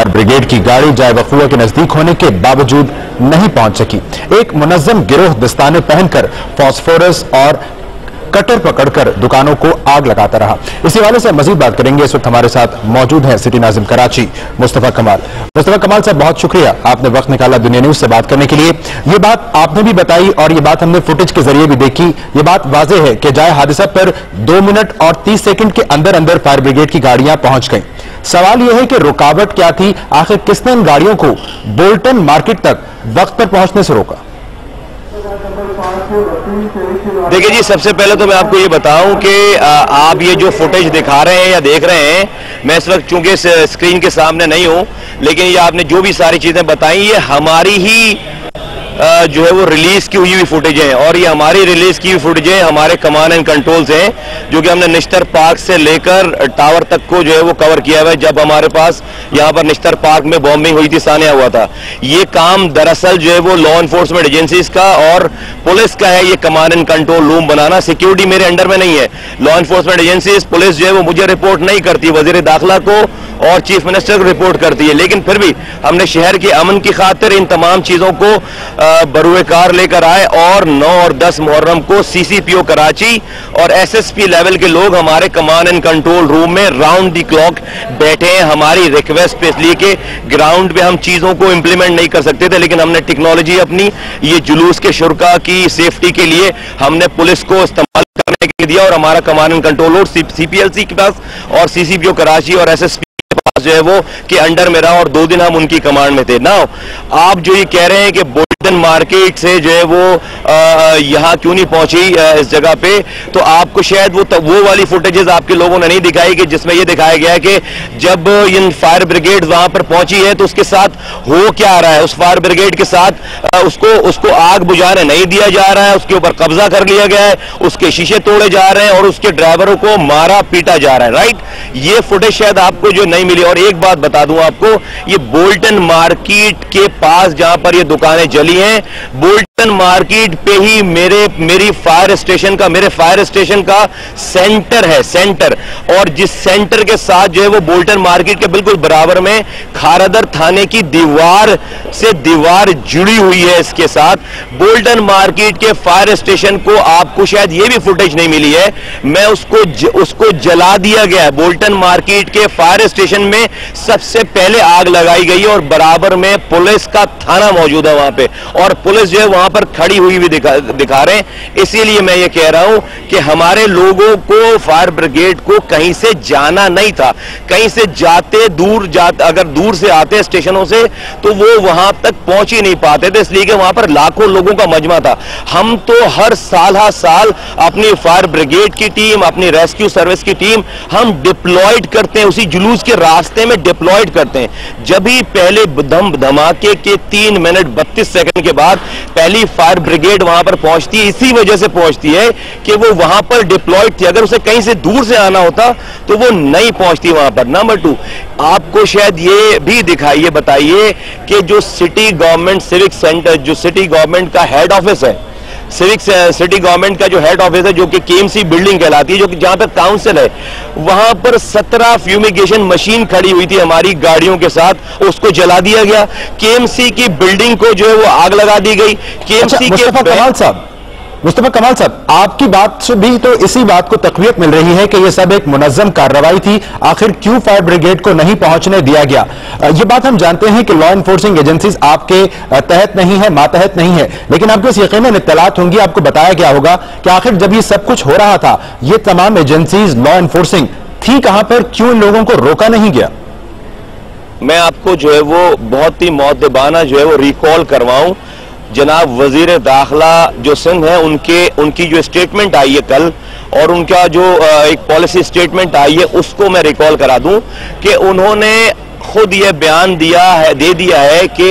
Fire brigade की गाड़ी जाए वकूआ के नजदीक होने के बावजूद नहीं पहुंच सकी। एक मुनज्जम गिरोह दस्ताने पहनकर फास्फोरस और कटर पकड़कर दुकानों को आग लगाता रहा। इसी हवाले से मजीद बात करेंगे। इस वक्त हमारे साथ मौजूद हैं सिटी नाजिम कराची मुस्तफा कमाल। मुस्तफा कमाल साहब, बहुत शुक्रिया, आपने वक्त निकाला दुनिया न्यूज से बात करने के लिए। ये बात आपने भी बताई और ये बात हमने फुटेज के जरिए भी देखी। ये बात वाज़ेह है कि जाए हादसा पर 2 मिनट और 30 सेकंड के अंदर अंदर फायर ब्रिगेड की गाड़ियां पहुंच गई। सवाल यह है कि रुकावट क्या थी, आखिर किसने इन गाड़ियों को बोल्टन मार्केट तक वक्त पर पहुंचने से रोका? देखिए जी, सबसे पहले तो मैं आपको ये बताऊं कि आप ये जो फुटेज दिखा रहे हैं या देख रहे हैं, मैं इस वक्त चूंकि स्क्रीन के सामने नहीं हूं, लेकिन ये आपने जो भी सारी चीजें बताई ये हमारी ही जो है वो रिलीज की हुई फुटेज है। और ये हमारी रिलीज की हुई फुटेज है, हमारे कमांड एंड कंट्रोल से, जो कि हमने निश्तर पार्क से लेकर टावर तक को जो है वो कवर किया हुआ है। जब हमारे पास यहाँ पर निश्तर पार्क में बॉम्बिंग हुई थी, सानिया हुआ था, ये काम दरअसल जो है वो लॉ एनफोर्समेंट एजेंसीज का और पुलिस का है। ये command and control room banana, security मेरे अंडर में नहीं है। लॉ एनफोर्समेंट एजेंसीज, पुलिस जो है वो मुझे रिपोर्ट नहीं करती, वजीर दाखिला को और चीफ मिनिस्टर को रिपोर्ट करती है। लेकिन फिर भी हमने शहर के अमन की खातिर इन तमाम चीजों को बरूए कार लेकर आए और 9 और 10 मुहर्रम को सीसीपीओ कराची और एसएसपी लेवल के लोग हमारे कमांड एंड कंट्रोल रूम में राउंड दी क्लॉक बैठे हैं। हमारी रिक्वेस्ट पे, इसलिए कि ग्राउंड पे हम चीजों को इंप्लीमेंट नहीं कर सकते थे, लेकिन हमने टेक्नोलॉजी अपनी ये जुलूस के शुरका की सेफ्टी के लिए हमने पुलिस को इस्तेमाल करने के लिए दिया और हमारा command and control room CPLC के पास और सीसीपीओ कराची और एसएसपी जो है वो के अंडर में रहा और 2 दिन हम उनकी कमांड में थे। नाउ आप जो ये कह रहे हैं कि बोल्टन मार्केट से जो है वो यहाँ क्यों नहीं पहुंची इस जगह पे, तो आपको शायद वो वाली फुटेजेस आपके लोगों ने नहीं दिखाई कि जिसमें ये दिखाया गया है कि जब इन फायर ब्रिगेड वहां पर पहुंची है तो उसके साथ हो क्या रहा है। उस फायर ब्रिगेड के साथ उसको आग बुझाने नहीं दिया जा रहा है, उसके ऊपर कब्जा कर लिया गया है, उसके शीशे तोड़े जा रहे हैं और उसके ड्राइवरों को मारा पीटा जा रहा है। राइट, ये फुटेज शायद आपको जो नहीं मिली। और एक बात बता दूं आपको, ये बोल्टन मार्केट के पास जहां पर ये दुकानें जली हैं, बोल्टन मार्केट पे ही मेरे फायर स्टेशन का सेंटर है, सेंटर। और जिस सेंटर के साथ जो है वो बोल्टन मार्केट के बिल्कुल बराबर में खारदर थाने की दीवार से दीवार जुड़ी हुई है। इसके साथ बोल्टन मार्केट के फायर स्टेशन को आपको शायद ये भी फुटेज नहीं मिली है, मैं उसको जला दिया गया है। बोल्टन मार्केट के फायर स्टेशन में सबसे पहले आग लगाई गई और बराबर में पुलिस का थाना मौजूद है वहां पे, और पुलिस जो है वहां पर खड़ी हुई भी दिखा रहे हैं। इसीलिए मैं ये कह रहा हूं कि हमारे लोगों को, फायर ब्रिगेड को कहीं से जाना नहीं था। कहीं से अगर दूर से आते स्टेशनों से तो वो वहां तक पहुंच ही नहीं पाते थे, इसलिए कि वहां पर लाखों लोगों का मजमा था। हम तो हर साल अपनी फायर ब्रिगेड की टीम, अपनी रेस्क्यू सर्विस की टीम हम डिप्लॉयड करते हैं, उसी जुलूस के रास्ते में डिप्लॉयड करते हैं। जब ही पहले धमाके के 3 मिनट 32 सेकंड के बाद पहली फायर ब्रिगेड वहां पर पहुंचती है, इसी वजह से पहुंचती है कि वो वहां पर डिप्लॉयड थी। अगर उसे कहीं से दूर से आना होता तो वो नहीं पहुंचती वहां पर। नंबर 2, आपको शायद ये भी दिखाइए, बताइए कि जो सिटी गवर्नमेंट सिविक सेंटर, जो सिटी गवर्नमेंट का हेड ऑफिस है, सिटी गवर्नमेंट का जो हेड ऑफिस है, जो कि केएमसी बिल्डिंग कहलाती है, जो कि जहां पर काउंसिल है, वहां पर 17 फ्यूमिगेशन मशीन खड़ी हुई थी हमारी गाड़ियों के साथ, उसको जला दिया गया। केएमसी की बिल्डिंग को जो है वो आग लगा दी गई। केएमसी के मुस्तफा कमाल साहब, आपकी बात से भी तो इसी बात को तक़वियत मिल रही है कि यह सब एक मुनज़्ज़म कार्रवाई थी। आखिर क्यों फायर ब्रिगेड को नहीं पहुंचने दिया गया? यह बात हम जानते हैं कि लॉ एनफोर्सिंग एजेंसीज आपके तहत नहीं है, मातहत नहीं है, लेकिन आपको इस यकीनन इत्तलात होंगी, आपको बताया गया होगा कि आखिर जब ये सब कुछ हो रहा था, ये तमाम एजेंसीज लॉ एनफोर्सिंग थी कहां पर? क्यों इन लोगों को रोका नहीं गया? मैं आपको जो है वो बहुत ही मुअद्दबाना जो है वो रिकॉल करवाऊं। जनाब वजीर दाखिला जो सिंध है, उनकी जो स्टेटमेंट आई है कल, और उनका जो एक पॉलिसी स्टेटमेंट आई है, उसको मैं रिकॉल करा दूं कि उन्होंने खुद ये बयान दे दिया है कि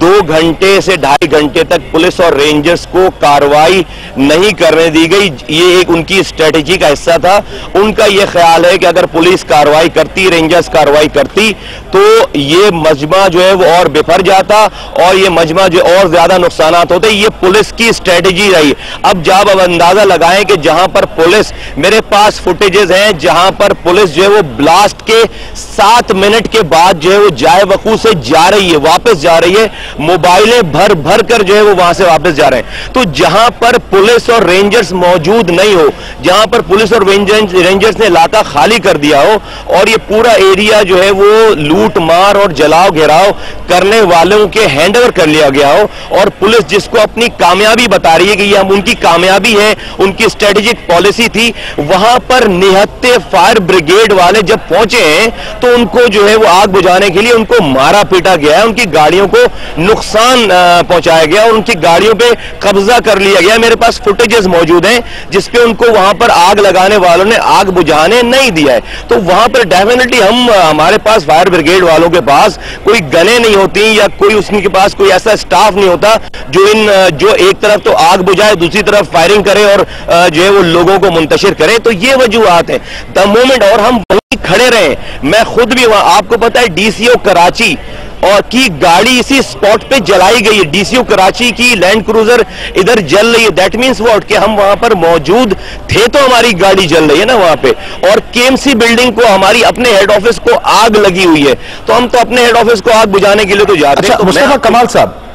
2 घंटे से 2.5 घंटे तक पुलिस और रेंजर्स को कार्रवाई नहीं करने दी गई। ये एक उनकी स्ट्रेटेजी का हिस्सा था। उनका ये ख्याल है कि अगर पुलिस कार्रवाई करती, रेंजर्स कार्रवाई करती, तो ये मजमा जो है वो और बिफर जाता और ये मजमा जो और ज्यादा नुकसानात होते। ये पुलिस की स्ट्रेटेजी रही। अब जब अब अंदाजा लगाएं कि जहां पर पुलिस, मेरे पास फुटेजेस हैं जहां पर पुलिस जो है वो ब्लास्ट के 7 मिनट के बाद जो है वो जाए वकू से जा रही है, वापस जा रही है, मोबाइलें भर भर कर जो है वो वहां से वापस जा रहे हैं। तो जहां पर पुलिस और रेंजर्स मौजूद नहीं हो, जहां पर पुलिस और रेंजर्स ने इलाका खाली कर दिया हो और ये पूरा एरिया जो है वो लूट मार और जलाओ घेराव करने वालों के हैंडओवर कर लिया गया हो, और पुलिस जिसको अपनी कामयाबी बता रही है कि ये हम उनकी कामयाबी है, उनकी स्ट्रेटेजिक पॉलिसी थी, वहां पर निहत्ते फायर ब्रिगेड वाले जब पहुंचे हैं तो उनको जो है वो आग बुझाने के लिए उनको मारा पीटा गया है, उनकी गाड़ियों को नुकसान पहुंचाया गया और उनकी गाड़ियों पे कब्जा कर लिया गया। मेरे पास फुटेजेस मौजूद हैं जिसपे उनको वहां पर आग लगाने वालों ने आग बुझाने नहीं दिया है। तो वहां पर डेफिनेटली हमारे पास फायर ब्रिगेड वालों के पास कोई गने नहीं होती या कोई उसके पास कोई ऐसा स्टाफ नहीं होता जो एक तरफ तो आग बुझाए, दूसरी तरफ फायरिंग करे और जो है वो लोगों को मुंतशिर करे। तो ये वजूहात है द मोमेंट, और हम वहीं खड़े रहे। मैं खुद भी वहां, आपको पता है डीसीओ कराची और की गाड़ी इसी स्पॉट पे जलाई गई है। डीसीओ कराची की लैंड क्रूजर इधर जल रही है। दैट मींस व्हाट कि हम वहां पर मौजूद थे तो हमारी गाड़ी जल रही है ना वहां पे। और केएमसी बिल्डिंग को, हमारी अपने हेड ऑफिस को आग लगी हुई है, तो हम तो अपने हेड ऑफिस को आग बुझाने के लिए तो जाते हैं।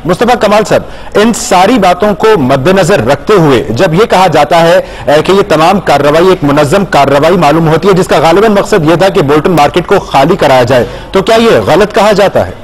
मुस्तफा कमाल साहब, इन सारी बातों को मद्देनजर रखते हुए जब यह कहा जाता है कि ये तमाम कार्रवाई एक मुनज्जम कार्रवाई मालूम होती है जिसका गालिबन मकसद यह था कि बोल्टन मार्केट को खाली कराया जाए, तो क्या यह गलत कहा जाता है?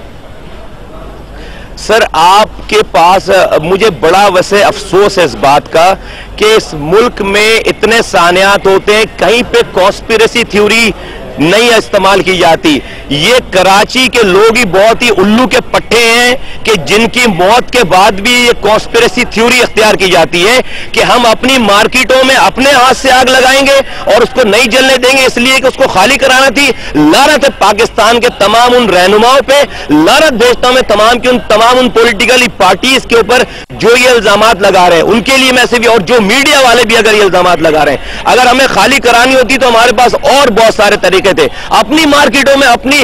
सर, आपके पास मुझे बड़ा वैसे अफसोस है इस बात का कि इस मुल्क में इतने सानियात होते हैं, कहीं पे कॉन्स्पिरेसी थ्योरी नहीं इस्तेमाल की जाती। ये कराची के लोग ही बहुत ही उल्लू के पट्टे हैं कि जिनकी मौत के बाद भी ये कॉन्स्पिरेसी थ्योरी इख्तियार की जाती है कि हम अपनी मार्केटों में अपने हाथ से आग लगाएंगे और उसको नहीं जलने देंगे इसलिए कि उसको खाली कराना थी। लानत है पाकिस्तान के तमाम उन रहनुमाओं पे, लानत भेजता हूं मैं तमाम उन पॉलिटिकल पार्टीज के ऊपर जो ये इल्जामात लगा रहे हैं, उनके लिए मैं से भी, और जो मीडिया वाले भी अगर ये इल्जामात लगा रहे हैं। अगर हमें खाली करानी होती तो हमारे पास और बहुत सारे तरीके थे। अपनी मार्केटों में अपनी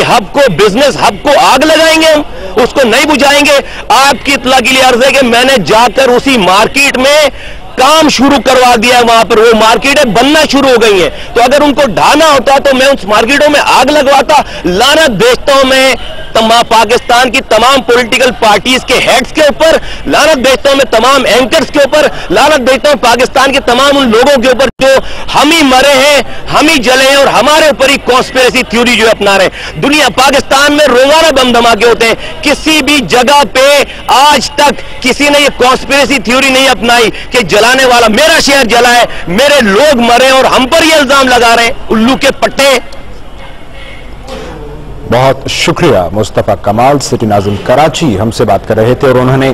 हब को, बिजनेस हब को आग लगाएंगे, हम उसको नहीं बुझाएंगे। आपकी इत्तला के लिए अर्ज है कि मैंने जाकर उसी मार्केट में काम शुरू करवा दिया है। वहां पर वो मार्केटें बनना शुरू हो गई हैं, तो अगर उनको ढाना होता तो मैं उस मार्केटों में आग लगवाता। लानत भेजता हूं मैं पाकिस्तान की तमाम पॉलिटिकल पार्टीज के हेड्स के ऊपर, लानत भेजता हूं मैं तमाम एंकर्स के ऊपर, लानत भेजता हूं पाकिस्तान के तमाम उन लोगों के ऊपर जो हम ही मरे हैं, हम ही जले हैं और हमारे ऊपर ही कॉन्स्पिरेसी थ्योरी जो अपना रहे हैं। दुनिया, पाकिस्तान में रोजाना बम धमाके होते हैं, किसी भी जगह पे आज तक किसी ने ये कॉन्स्पिरेसी थ्योरी नहीं अपनाई कि जलाने वाला, मेरा शहर जला है, मेरे लोग मरे और हम पर ये इल्जाम लगा रहे हैं उल्लू के पट्टे। बहुत शुक्रिया। मुस्तफा कमाल, सिटी नाज़िम कराची, हमसे बात कर रहे थे और उन्होंने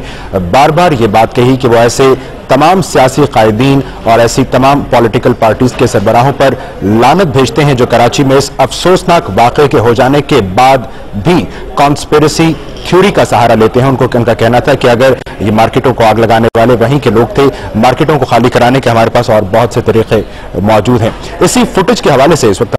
बार बार ये बात कही कि वो ऐसे तमाम सियासी कायदीन और ऐसी तमाम पॉलिटिकल पार्टीज के सरबराहों पर लानत भेजते हैं जो कराची में इस अफसोसनाक वाक़े के हो जाने के बाद भी कॉन्स्पिरेसी थ्योरी का सहारा लेते हैं। उनका कहना था कि अगर ये मार्केटों को आग लगाने वाले वहीं के लोग थे, मार्केटों को खाली कराने के हमारे पास और बहुत से तरीके मौजूद हैं। इसी फुटेज के हवाले से इस वक्त